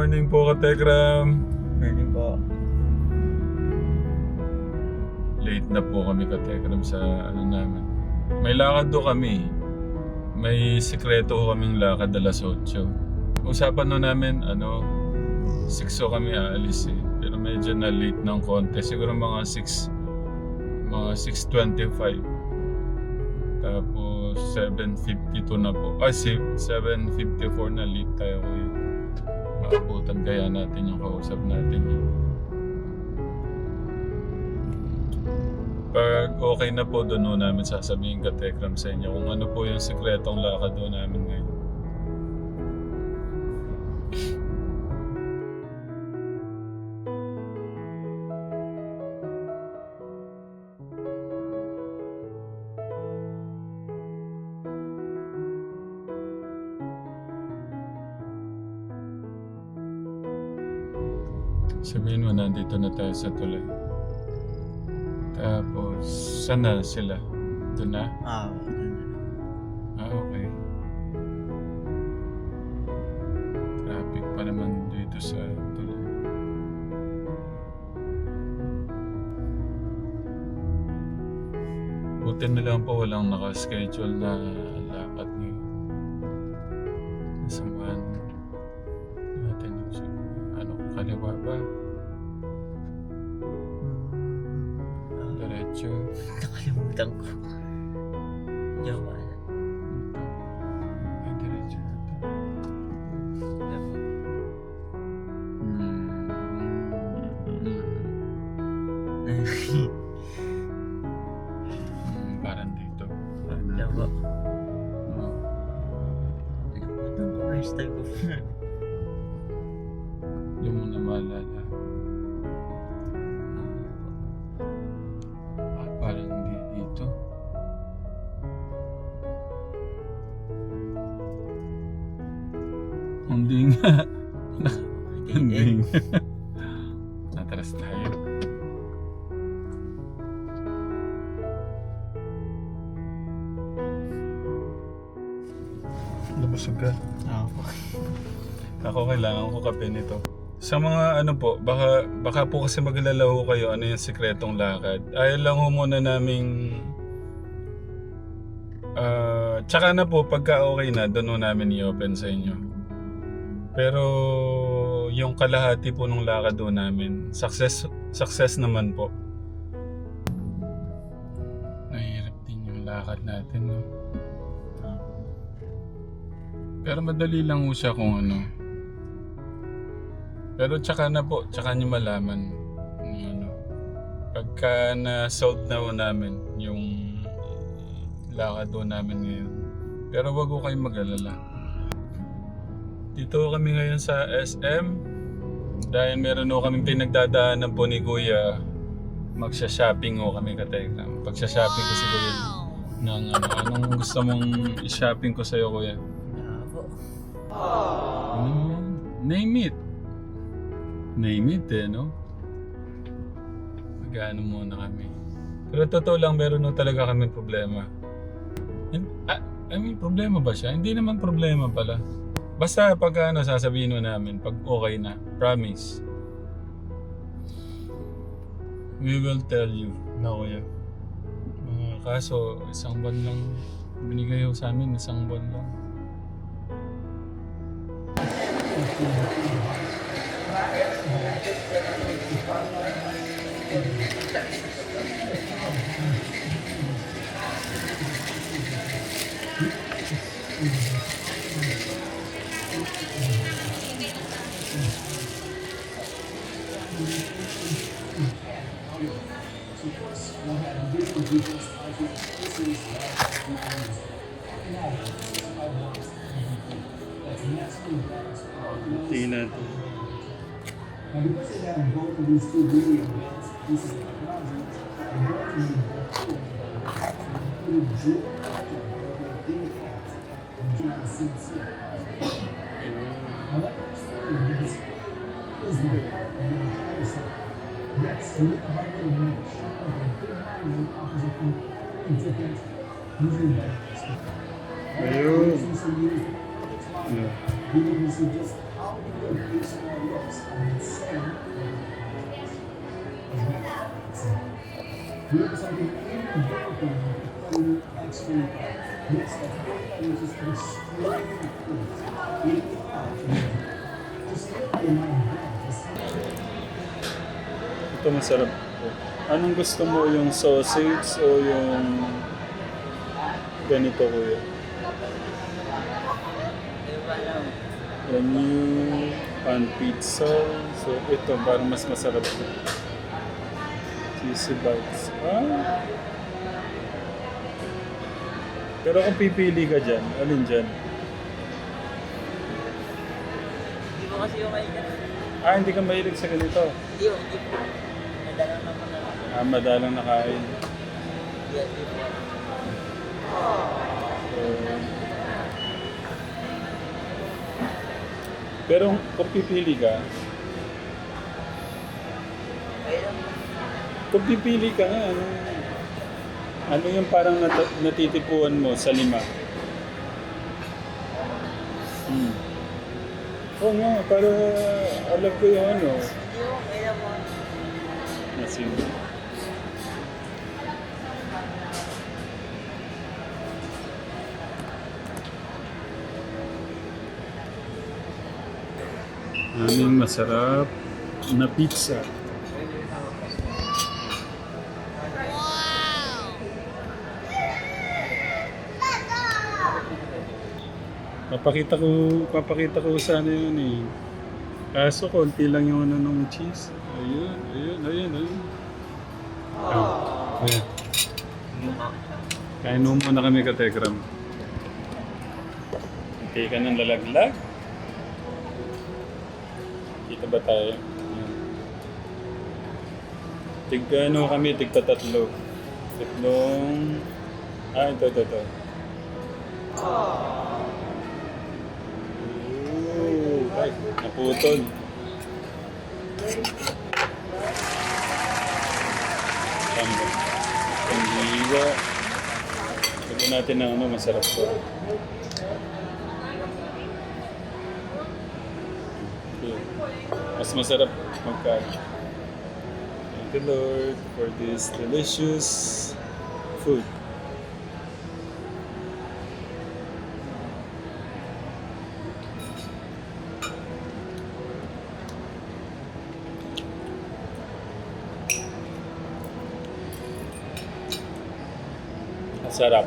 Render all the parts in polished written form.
morning po, Katekram. Morning po. Late na po kami, Katekram, sa ano namin. May lakad do kami. May sikreto ho kaming lakad alas 8. Usapan no namin, 6 kami aalis eh. Pero medyo na late ng konti. Siguro mga 6:25. Tapos 7:52 na po. 7:54 na late tayo ko eh. Maabutan kaya natin yung kausap natin yun. Pag okay na po, doon namin sasabihin, Katekram, sa inyo kung ano po yung sikretong lakad doon namin ngayon. Sabihin mo, nandito na tayo sa tulay. Tapos, saan na sila? Doon na? Okay. Traffic pa naman dito sa tulay. Buti na lang po walang nakaschedule na lakad ngayon. Nasamahan natin yung kaliwa ba? Diretso. Nakalimutan ko. Jawa na. Ay, diretso na ito. Parang dito. Jawa. Oh. Nakalimutan ko. First time ko. Hindi mo na maalala. Parang hindi dito. Hindi nga. Hindi nga. Natras tayo. Nabusog ka? Ako kailangan ko kape nito. Sa mga po, baka po kasi maglalaho kayo ano yung sikretong lakad. Ayaw lang ho muna naming tsaka na po pagka okay na, doon ho namin i-open sa inyo. Pero yung kalahati po ng lakad ho namin, success naman po. Nahihirap din yung lakad natin, no? Pero madali lang ho siya kung ano. Pero tsaka na po, tsaka nyo malaman pagka na-solve na ho namin yung lakad ho namin ngayon. Pero wag ho kayong mag-alala. Dito kami ngayon sa SM dahil meron ho kaming pinagdadaanan po ni Kuya. Magsha-shopping ho kami, Katekram. Pag-shopping ko si Kuya ng anong gusto mong i-shopping ko sa'yo, Kuya? Name it. Name it no? Mag-ano muna kami. Pero totoo lang, meron no talaga kami problema. Problema ba siya? Hindi naman problema pala. Basta pag sasabihin mo namin, pag okay na, promise. We will tell you na Kuya. Kaso, isang buwan lang binigay ho sa amin, isang buwan lang. Tingnan natin. Now, because they have both of these two really advanced pieces of technology, they're going to need both of them. Including dual active data cats and dual CNC. Now, let me explain this is the part of the entire set. Yes, we look at the image of a big magnet opposite from different usually by Ayun. we can see just how Representing any developing extreme next of which is destroying the fruit in just look in my hand. Ito masarap po. Anong gusto mo, yung sausage o yung ganito kuya? Yan yung pan pizza. So ito parang mas masarap po. Cheesy bites. Ah. Pero kung pipili ka dyan, alin dyan? Hindi mo kasi yung mahilig. Ah, hindi ka mahilig sa ganito. Hindi po. Nadalang naman na lang. Ah, madalang nakain. Yes, di po. So, pero kung pipili ka, Kaya kung pipili ka nga, ano yung parang natitipuan mo sa 5? Oo nga, para alam ko yung ano. hindi mo kaya mo. Nasin. Aming masarap na pizza. Papakita ko sana yun eh. Kaso konti lang yung ano ng cheese. Ayun. Ayan. Kain mo muna kami ka Tekram. Okay ka ng lalaglag. Kita ba tayo? Ayan. Tigano kami, tigtatatlo. Tatlong... ito. Ay, naputol. Tamba. Panghiwa. Lagyan natin ng ano, masarap ko. Okay. Mas masarap magkain. Thank you Lord for this delicious food. Sarap.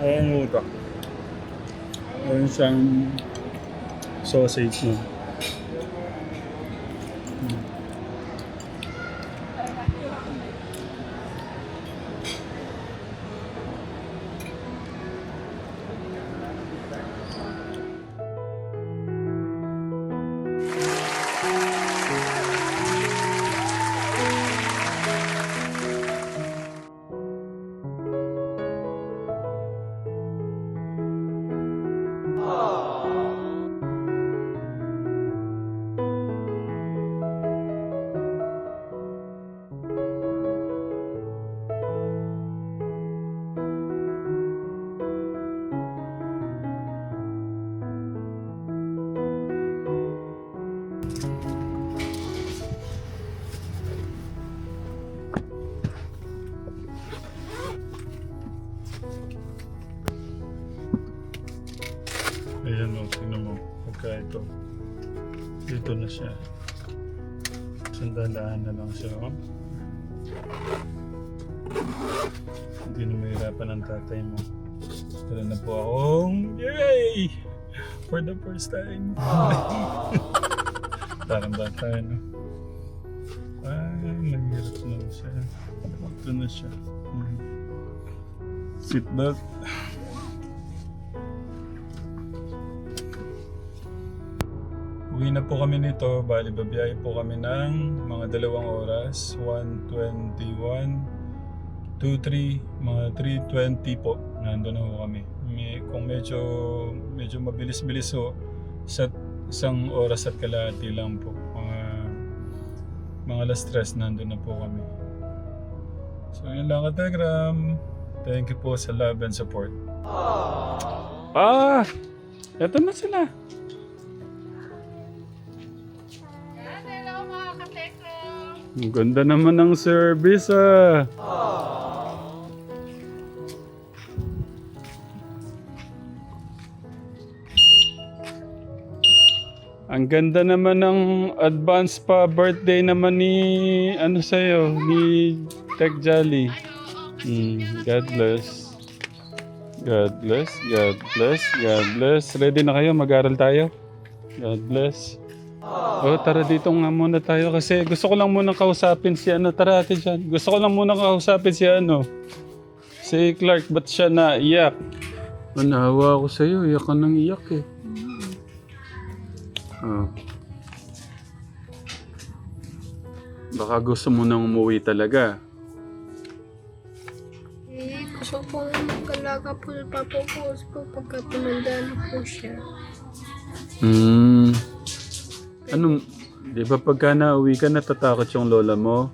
Ayan mo ito. Ayan siyang sausage mo. Ayan o, tingnan mo. Pagka ito, dito na siya. Sandalaan na lang siya. Oh. Hindi na mahirapan ang tatay mo. Tara na po akong, yay! For the first time. Parang bata, no? Mahirap na siya. Ito na siya. Seatbelt. Uwi na po kami nito, bali babiyahe po kami ng mga 2 oras, 1:21, 2:03, mga 3:20 po, nandun na po kami. Kung medyo mabilis-bilis ho, sa 1 oras at kalahati lang po, mga Mga alas 3 nandun na po kami. So yun lang ka Telegram. Thank you po sa love and support. Ah! Eto na sila. Hello mga katekram! Ang ganda naman ng service ah. Ang ganda naman ng advance pa birthday naman ni ano sa'yo, ni Tech Jolly. God bless. God bless, God bless, God bless. Ready na kayo? Mag-aral tayo? God bless. Oh, tara dito nga muna tayo kasi gusto ko lang muna kausapin si ano. Tara ate dyan. Gusto ko lang muna kausapin si ano. Si Clark, ba't siya naiyak? Nahawa ako sa'yo, iyak ka nang iyak eh. Oh. Baka gusto mo nang umuwi talaga. Gusto ko mag-alaga po sa papa ko pagka tumanda na po siya. Ano, di ba pagka nauwi ka natatakot yung lola mo?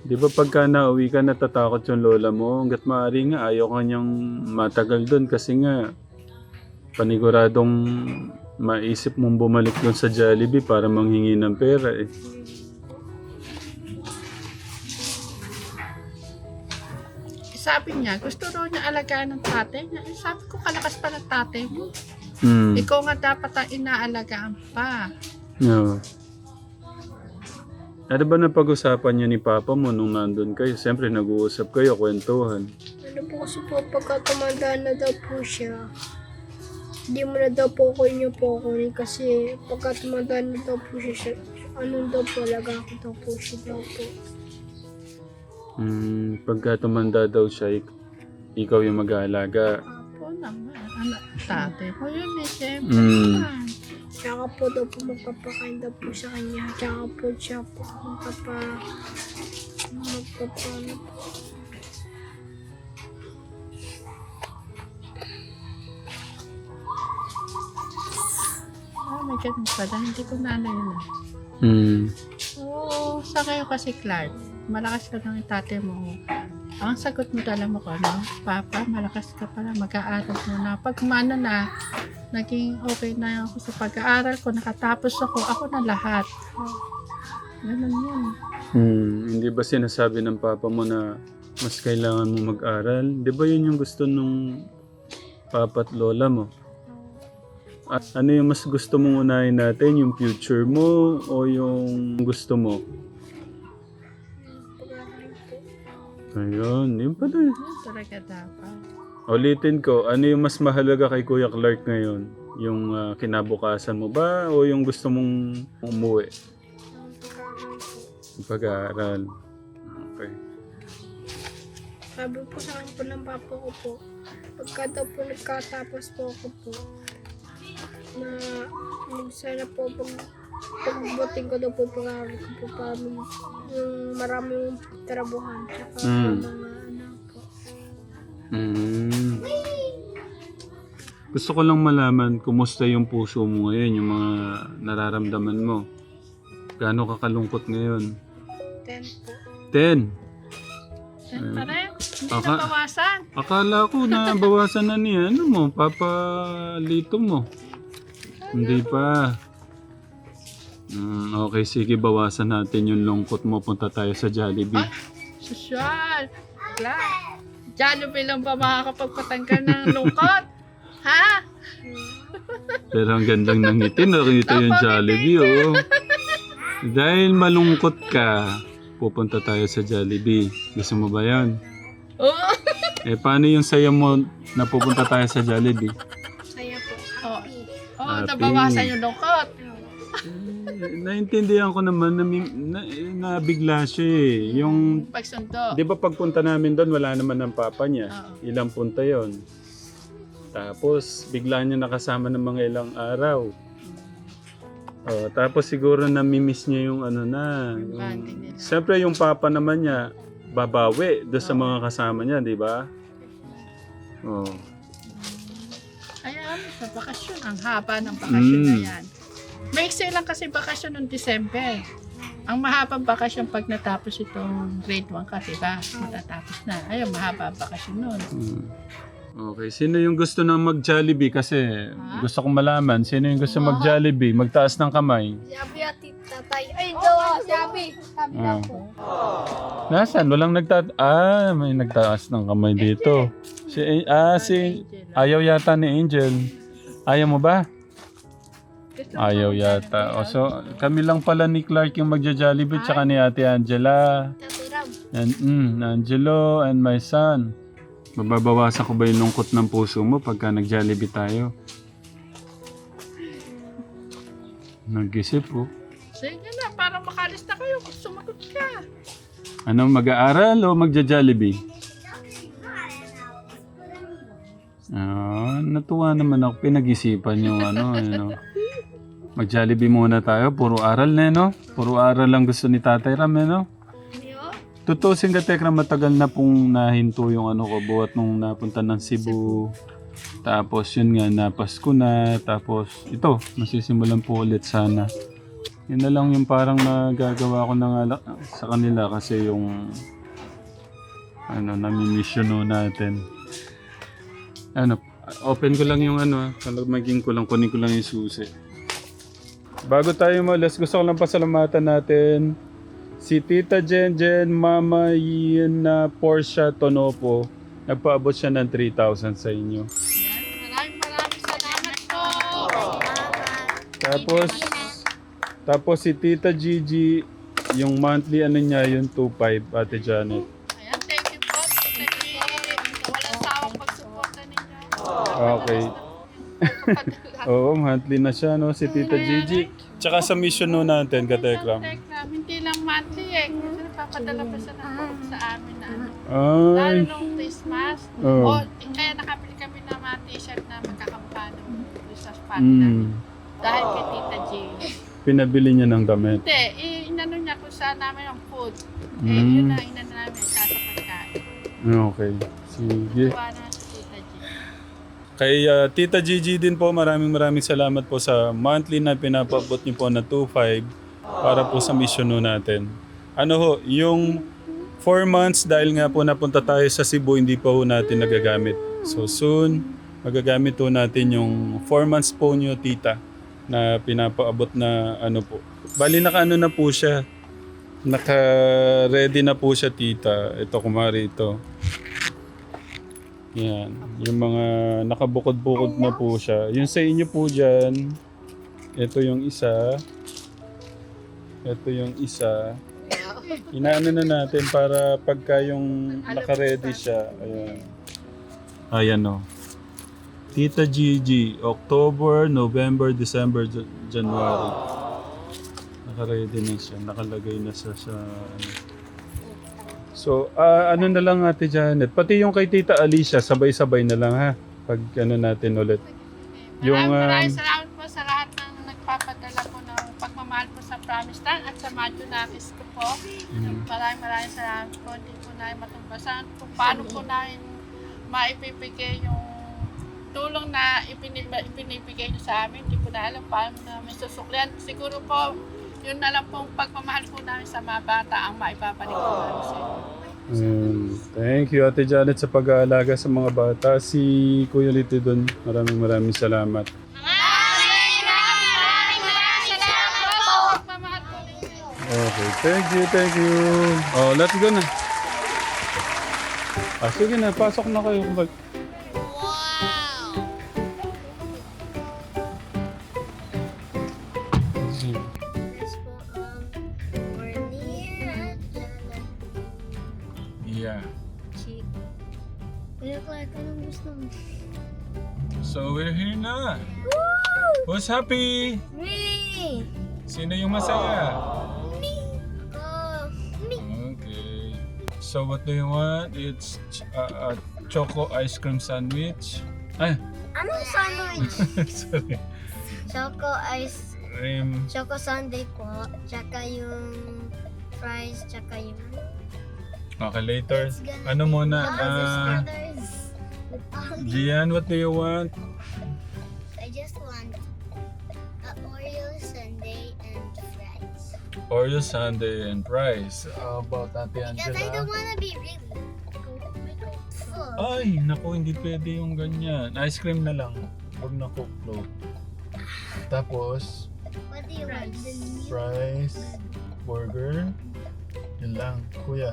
Di ba pagka nauwi ka natatakot yung lola mo? Hanggat maaari nga ayaw kanyang matagal doon kasi nga paniguradong maisip mong bumalik doon sa Jollibee para manghingi ng pera eh. Sabi niya, gusto raw niya alagaan ng tatay niya. Sabi ko, kalakas pa ng tatay mo. Ikaw nga dapat ang inaalagaan pa. No. Ano ba napag-usapan niyo ni Papa mo nung nandun kayo? Siyempre nag-uusap kayo, kwentuhan. Ano po kasi po, pagka tumanda na daw po siya, hindi mo na daw po ko niyo po kunin kasi pagka tumanda na daw po siya, ano daw po, alaga ko daw po siya daw po. Pagka tumanda daw siya, ikaw yung mag-aalaga. Apo naman. Ano, tatay ko yun eh, siyempre. Tsaka po daw po magpapakain daw po sa kanya. Tsaka po siya po magpapano po. May ganun pala. Hindi ko na ano yun. Oo, sa kayo kasi Clark, malakas ka ng tatay mo. Ang sagot mo talaga mo ko, no? Papa, malakas ka pala, mag-aaral mo na. Pag mano na, naging okay na ako sa pag-aaral ko, nakatapos ako na lahat. Ganun yun. Hindi ba sinasabi ng Papa mo na mas kailangan mo mag-aral? Di ba yun yung gusto nung Papa at Lola mo? At ano yung mas gusto mong unahin natin? Yung future mo o yung gusto mo? Ayun, yun pala. Yun talaga dapat. Ulitin ko, ano yung mas mahalaga kay Kuya Clark ngayon? Yung kinabukasan mo ba o yung gusto mong umuwi? Yung pag-aaral. Okay. Sabi po sa akin po ng papa ko po, pagka daw po nagkatapos po ako po, na sana po pagbuting ko daw po pag-aaral ko po para yung maraming trabuhan tsaka mga anak po. Gusto ko lang malaman kumusta yung puso mo ngayon, yung mga nararamdaman mo. Gaano ka kalungkot ngayon? 10 po. 10. Yan pa rin. Hindi Aka- na bawasan. Akala ko na bawasan na niya. Ano mo? Papa Lito mo. Hindi pa. Okay, sige. Bawasan natin yung lungkot mo. Punta tayo sa Jollibee. Sosyal. Clark. Jollibee lang ba makakapagpatanggal ng lungkot? Ha? Pero ang gandang ng ngiti. Nakita yung Jollibee, oh. Dahil malungkot ka, pupunta tayo sa Jollibee. Gusto mo ba yan? Oo. Paano yung saya mo na pupunta tayo sa Jollibee? Saya po. Oo, Happy. nabawasan yung lungkot. Naintindihan ko naman na nabigla siya eh. Yung, Pagsundo. di ba pagpunta namin doon, wala naman ng papa niya. Oo. Ilang punta yon. Tapos, bigla niya nakasama ng mga ilang araw. Tapos siguro namimiss niya yung ano na. Yung bonding nila. Siyempre yung papa naman niya, babawi doon sa mga kasama niya, di ba? Oh. Ayan, sa bakasyon. Ang haba ng bakasyon na yan. Maiksi lang kasi bakasyon ng December. Ang mahabang bakasyon pag natapos itong grade 1 ka, diba? Matatapos na. Ayun, mahaba ang bakasyon nun. Okay, sino yung gusto na mag-Jollibee? Kasi gusto kong malaman, sino yung gusto mag-Jollibee? Magtaas ng kamay. Sabi ati tatay. Ay, daw, sabi. Sabi na po. Nasaan? Walang may nagtaas ng kamay dito. Si ayaw yata ni Angel. Ayaw mo ba? Ayaw yata. O, so, kami lang pala ni Clark yung magja-Jollibee tsaka ni Ate Angela. Tatay Ram. And, Angelo and my son. Mababawasan ko ba yung lungkot ng puso mo pagka nag-Jollibee tayo? Nag-isip po. Sige na, para makalis na kayo. Sumagot ka. Ano, mag-aaral o magja-Jollibee? Natuwa naman ako. Pinag-isipan yung Mag-Jollibee muna tayo. Puro aral na, no? Puro aral lang gusto ni Tatay Ram, no? Tutusin ka, Tekram, matagal na pong nahinto yung buhat nung napunta ng Cebu. Tapos yun nga, napasko na. Tapos ito, masisimulan po ulit sana. Yun na lang yung parang nagagawa ko sa kanila kasi yung nami-mission natin. Open ko lang yung maging ko lang, kunin ko lang yung susi. Bago tayo malas, gusto ko lang pasalamatan natin si Tita Jenjen, Mama Ian Portia Tonopo. Nagpaabot siya ng 3,000 sa inyo. Maraming salamat po. Tapos si Tita Gigi, yung monthly niya, yung 2,500, Ate Janet. Ayan, thank you po. Walang sawang pagsuporta ninyo. Okay. Oo, monthly na siya, no? Si Tita Gigi. Tsaka sa mission natin, Katekram. Hindi lang monthly kasi napapadala pa siya ng book sa amin na Ay. lalo nung Christmas. Oh. Kaya nakabili kami ng mga t-shirt na magkakampano sa partner. Dahil kay Tita G. Pinabili niya ng damit. Hindi, inano niya kung saan namin ang food. Yun na inano namin, sa pagkain. Okay. Sige. Tuwa na si Tita G. Kay Tita Gigi din po, maraming salamat po sa monthly na pinapabot niyo po na 2,500 para po sa mission natin. Yung 4 months dahil nga po napunta tayo sa Cebu, hindi pa po natin nagagamit. So soon, magagamit po natin yung 4 months po niyo, Tita, na pinapaabot na po. Bali naka na po siya. Naka-ready na po siya, Tita. Ito, kumari ito. Yan. Yung mga nakabukod-bukod na po siya. Yung sa inyo po dyan, ito yung isa. Ito yung isa. Inaano na natin para pagka yung naka-ready siya. Ayan. Ayan o. Tita Gigi, October, November, December, January. Naka-ready na siya. Nakalagay na siya sa So, na lang, Ate Janet. Pati yung kay Tita Alicia, sabay-sabay na lang, ha? Pag natin ulit. Maraming salamat po sa lahat ng nagpapadala po ng pagmamahal po sa Promise Land at sa Madyo Nakis ko po. Maraming salamat po. Hindi po namin matumbasan kung paano po namin maipipigay yung tulong na ipinibigay nyo sa amin. Hindi po na alam paano namin susuklian. Siguro po, yun na lang pong pagmamahal po namin sa mga bata ang maipapalik po namin sa inyo. Thank you, Ate Janet, sa pag-aalaga sa mga bata. Si Kuya Lito doon, maraming salamat. Maraming salamat po. Pagmamahal po ninyo. Okay, thank you. Oh, let's go na. Sige na, pasok na kayo. Yeah. Kuya Clark, anong gusto mo? So we're here na. Who's happy? Me! Sino yung masaya? Me! Okay. So what do you want? It's choco ice cream sandwich. Ay, Anong sandwich? sorry. Choco ice, Cream. choco sundae po, tsaka yung fries, tsaka yung Okay, later. Ano muna? Gian, what do you want? I just want a Oreo sundae and fries. Oreo sundae and rice. How about Ate Because I don't Angela? wanna be really full. Ay, naku, hindi pwede yung ganyan. Ice cream na lang. Huwag na Coke float. Tapos, What do you want? The new fries, burger. Yun lang, kuya.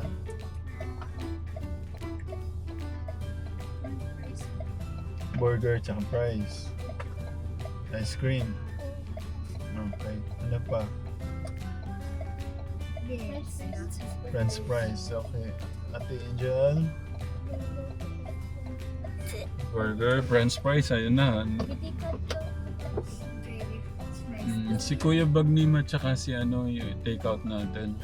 Burger tsaka fries. Ice cream. Okay. Ano pa? Yes. French fries. Okay. Ate Angel. Burger, French fries. Ayun na. Si Kuya Bagnima tsaka si ano yung take out natin.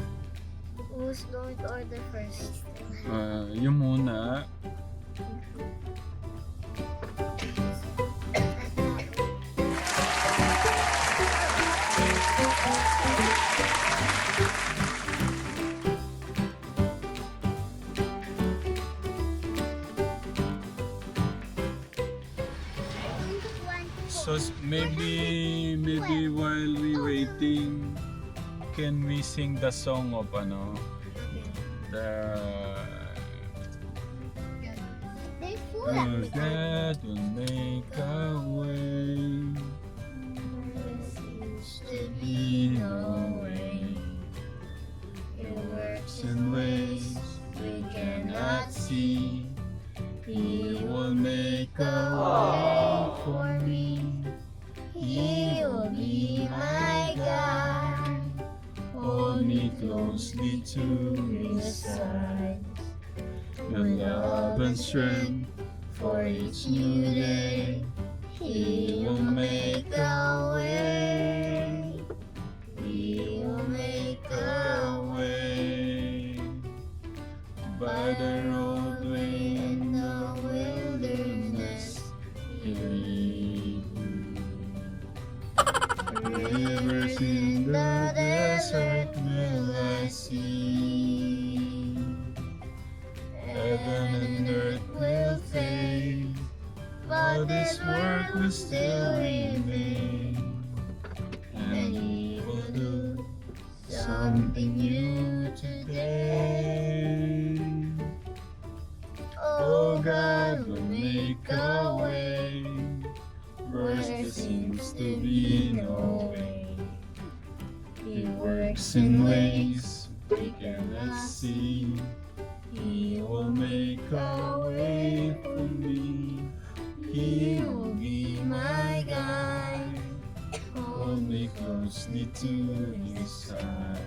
Who's going to order first? Yung muna. So maybe while we waiting, can we sing the song of ano? The They fool Oh, God will make a way. seems To be no way. He works in ways we cannot see. He will make a way for me. He will be my guide. Hold me closely to his side. With love and strength for each new day. He will make a way. He will make a way. By the roadway in the wilderness, He lead me. Rivers in the desert will I see. Heaven and earth will fade, but this work will still remain. And He will do something new today. Oh, God will make a way where there seems to be no way. He works in ways we cannot see. He will make a way for me. He will be my guide. Hold me closely to His side.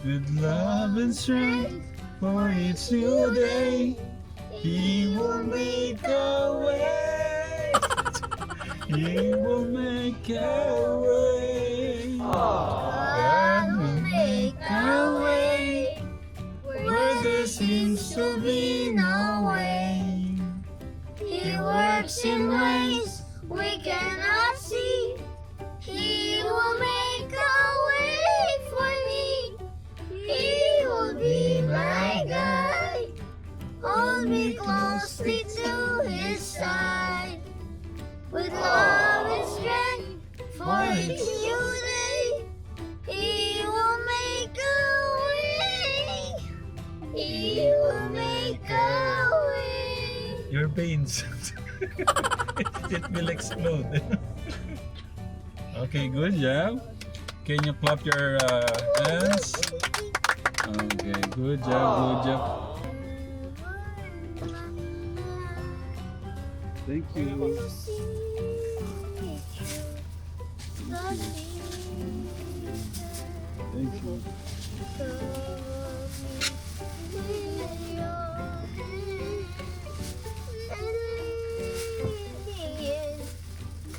With love and strength for each new day, He will make a way. He will make a way. God will make a way where there seems to be no way. He works in ways we cannot see. He will make a way for me. He will be my guide. Hold me closely to His side. With love and strength for each new day, He will make a way. He will make a way. Your veins. It will explode. Okay, good job. Can you clap your hands? Okay, good job, good job. Thank you. Thank you.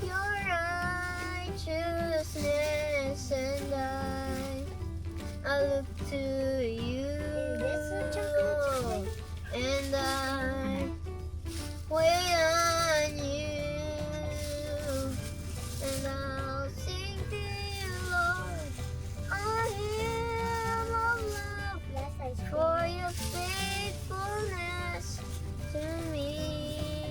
Your righteousness and I look to you, and I wait on you, and I'll sing to you, Lord, a hymn of love for your faithfulness to me.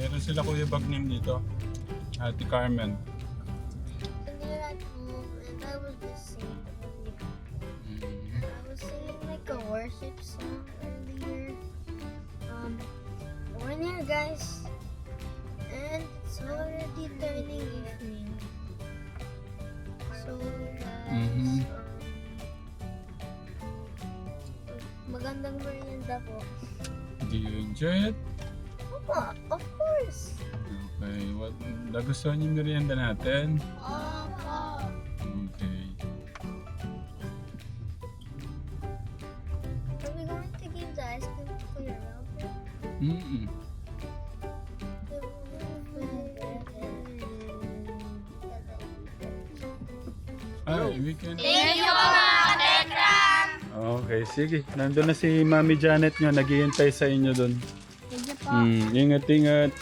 Meron sila Kuya Bagnim dito. Ate Carmen. And you're at home, and I was just singing. I was singing like a worship song earlier. One year, guys, and it's already turning evening. So, guys, magandang merienda po. Do you enjoy it? Opo, of course. Okay. What, nagustuhan niyo yung merienda natin? Opo. Okay. Are we going to give the ice cream to Kuya Rob? Mm-mm. Ay, we can... Thank you po mga katekram! Okay, sige. Nandun na si Mami Janet nyo. Naghihintay sa inyo dun. Thank you po. Ingat, ingat.